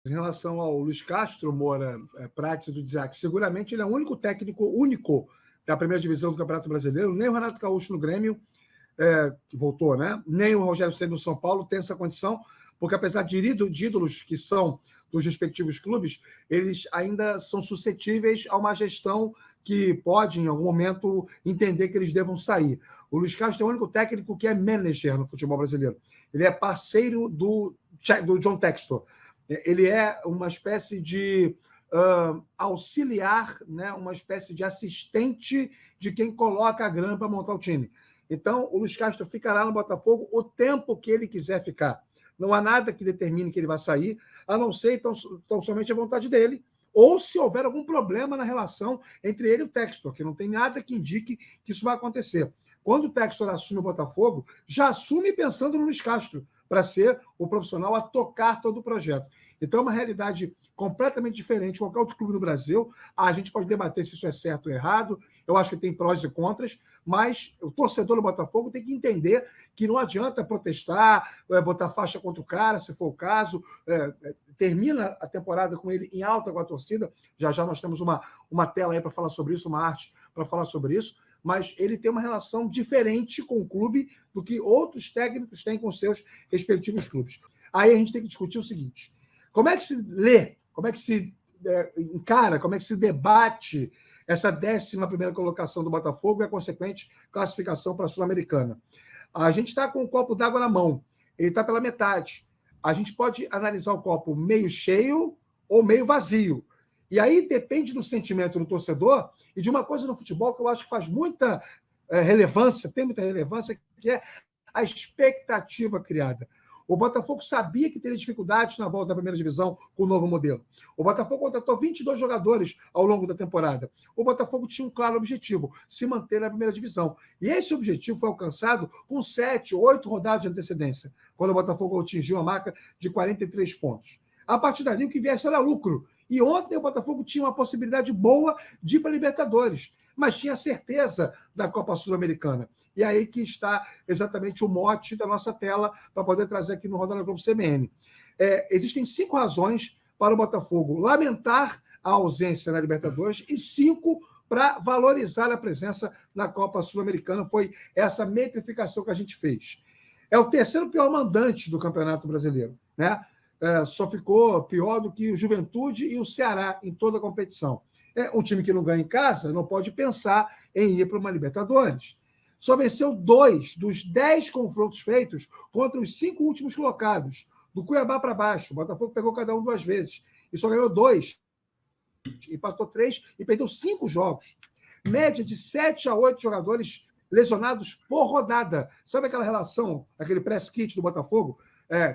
Em relação ao Luiz Castro, Moura, Prates do Dzak, seguramente ele é o único técnico único da primeira divisão do Campeonato Brasileiro, nem o Renato Gaúcho no Grêmio, que voltou, né? Nem o Rogério Ceni no São Paulo tem essa condição, porque apesar de ídolos que são dos respectivos clubes, eles ainda são suscetíveis a uma gestão que pode, em algum momento, entender que eles devam sair. O Luiz Castro é o único técnico que é manager no futebol brasileiro. Ele é parceiro do John Textor. Ele é uma espécie de auxiliar, né? Uma espécie de assistente de quem coloca a grana para montar o time. Então, o Luiz Castro ficará no Botafogo o tempo que ele quiser ficar. Não há nada que determine que ele vai sair, a não ser então somente a vontade dele, ou se houver algum problema na relação entre ele e o Textor, que não tem nada que indique que isso vai acontecer. Quando o Textor assume o Botafogo, já assume pensando no Luiz Castro, para ser o profissional a tocar todo o projeto. Então, é uma realidade completamente diferente de qualquer outro clube do Brasil. A gente pode debater se isso é certo ou errado, eu acho que tem prós e contras, mas o torcedor do Botafogo tem que entender que não adianta protestar, botar faixa contra o cara, se for o caso, termina a temporada com ele em alta com a torcida, já nós temos uma tela aí para falar sobre isso, uma arte para falar sobre isso, mas ele tem uma relação diferente com o clube do que outros técnicos têm com seus respectivos clubes. Aí a gente tem que discutir o seguinte: como é que se lê, como é que se encara, como é que se debate essa 11ª colocação do Botafogo e a consequente classificação para a Sul-Americana? A gente está com um copo d'água na mão, ele está pela metade. A gente pode analisar o copo meio cheio ou meio vazio. E aí depende do sentimento do torcedor e de uma coisa no futebol que eu acho que faz muita relevância, tem muita relevância, que é a expectativa criada. O Botafogo sabia que teria dificuldades na volta da primeira divisão com o novo modelo. O Botafogo contratou 22 jogadores ao longo da temporada. O Botafogo tinha um claro objetivo: se manter na primeira divisão. E esse objetivo foi alcançado com 7, 8 rodadas de antecedência, quando o Botafogo atingiu a marca de 43 pontos. A partir dali, o que viesse era lucro. E ontem o Botafogo tinha uma possibilidade boa de ir para a Libertadores, mas tinha certeza da Copa Sul-Americana. E aí que está exatamente o mote da nossa tela para poder trazer aqui no Roda na Globo CBN. Existem 5 razões para o Botafogo lamentar a ausência na Libertadores e 5 para valorizar a presença na Copa Sul-Americana. Foi essa metrificação que a gente fez. É o terceiro pior mandante do Campeonato Brasileiro, né? Só ficou pior do que o Juventude e o Ceará em toda a competição. Um time que não ganha em casa não pode pensar em ir para uma Libertadores. Só venceu 2 dos 10 confrontos feitos contra os 5 últimos colocados, do Cuiabá para baixo. O Botafogo pegou cada um 2 vezes e só ganhou 2. Empatou 3 e perdeu 5 jogos. Média de 7 a 8 jogadores lesionados por rodada. Sabe aquela relação, aquele press kit do Botafogo?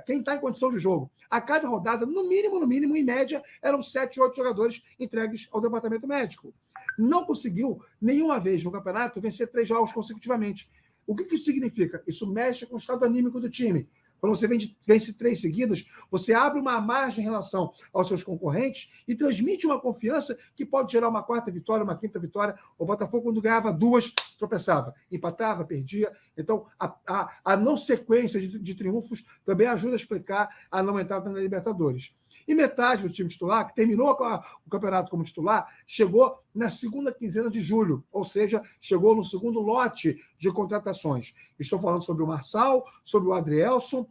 Quem está em condição de jogo. A cada rodada, no mínimo, em média, eram 7, 8 jogadores entregues ao departamento médico. Não conseguiu, nenhuma vez no campeonato, vencer 3 jogos consecutivamente. O que isso significa? Isso mexe com o estado anímico do time. Quando você vence 3 seguidas, você abre uma margem em relação aos seus concorrentes e transmite uma confiança que pode gerar uma 4ª vitória, uma 5ª vitória. O Botafogo, quando ganhava 2, tropeçava, empatava, perdia. Então, a não sequência de triunfos também ajuda a explicar a não entrada na Libertadores. E metade do time titular, que terminou o campeonato como titular, chegou na segunda quinzena de julho, ou seja, chegou no segundo lote de contratações. Estou falando sobre o Marçal, sobre o Adrielson,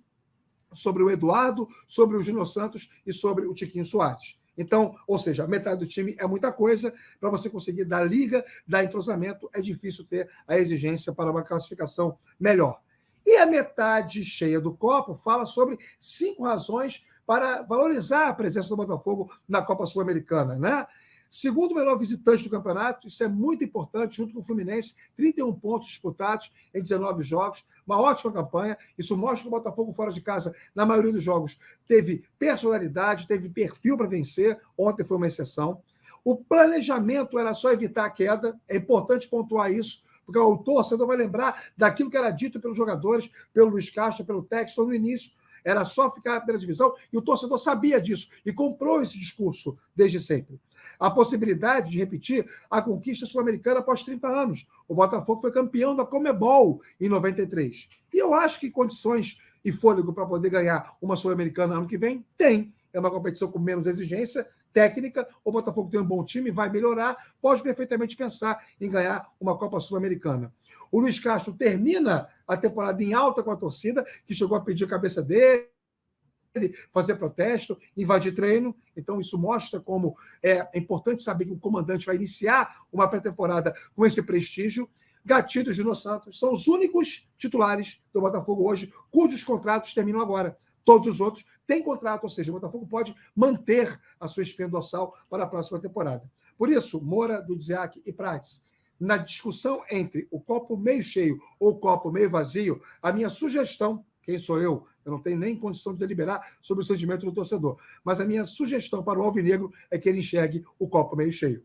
sobre o Eduardo, sobre o Júnior Santos e sobre o Tiquinho Soares. Então, ou seja, metade do time é muita coisa. Para você conseguir dar liga, dar entrosamento, é difícil ter a exigência para uma classificação melhor. E a metade cheia do copo fala sobre 5 razões para valorizar a presença do Botafogo na Copa Sul-Americana, né? Segundo o melhor visitante do campeonato, isso é muito importante, junto com o Fluminense, 31 pontos disputados em 19 jogos, uma ótima campanha. Isso mostra que o Botafogo fora de casa, na maioria dos jogos, teve personalidade, teve perfil para vencer. Ontem foi uma exceção. O planejamento era só evitar a queda, é importante pontuar isso, porque o torcedor vai lembrar daquilo que era dito pelos jogadores, pelo Luiz Castro, pelo Textor no início. Era só ficar na primeira divisão, e o torcedor sabia disso e comprou esse discurso desde sempre. A possibilidade de repetir a conquista sul-americana após 30 anos. O Botafogo foi campeão da Conmebol em 93. E eu acho que condições e fôlego para poder ganhar uma sul-americana ano que vem, tem. é uma competição com menos exigência técnica, o Botafogo tem um bom time, vai melhorar, pode perfeitamente pensar em ganhar uma Copa Sul-Americana. O Luiz Castro termina a temporada em alta com a torcida, que chegou a pedir a cabeça dele, fazer protesto, invadir treino. Então, isso mostra como é importante saber que o comandante vai iniciar uma pré-temporada com esse prestígio. Gatito e Gino Santos são os únicos titulares do Botafogo hoje, cujos contratos terminam agora. Todos os outros têm contrato, ou seja, o Botafogo pode manter a sua espinha dorsal para a próxima temporada. Por isso, Moura, Dudziak e Prates, na discussão entre o copo meio cheio ou o copo meio vazio, a minha sugestão, quem sou eu? Eu não tenho nem condição de deliberar sobre o sentimento do torcedor, mas a minha sugestão para o alvinegro é que ele enxergue o copo meio cheio.